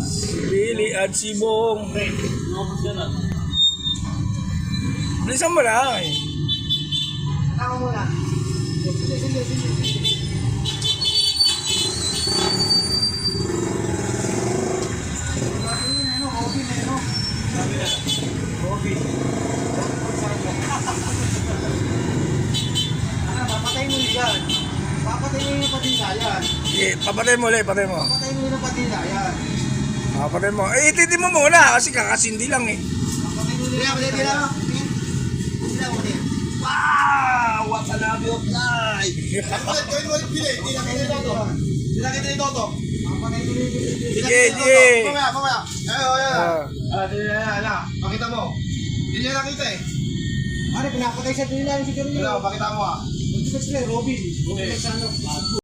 Si Billy at si Bong. Bilisan mo na eh. Tama mo na. Sige. Papatay mo yan. Papatay mo yung patila yan. Sige, papatay mo ulit, patay mo. Papatay mo yung patila yan. Papatay mo. Eh, ititi mo muna kasi kakasindi lang eh. Papatay mo yung patila. Tila mo din. Wow! What a love of life! Gawin mo yung pili. Tila kita ni Toto. Tila kita ni Toto. Papatay mo yung pili. Sige, sige. Mamaya. Ayan. Pakita mo. Hindi niya nakita eh. Ano, pinapatay sa pili namin si Jeremy. Pakita mo ah. Robin. Robin sa ano.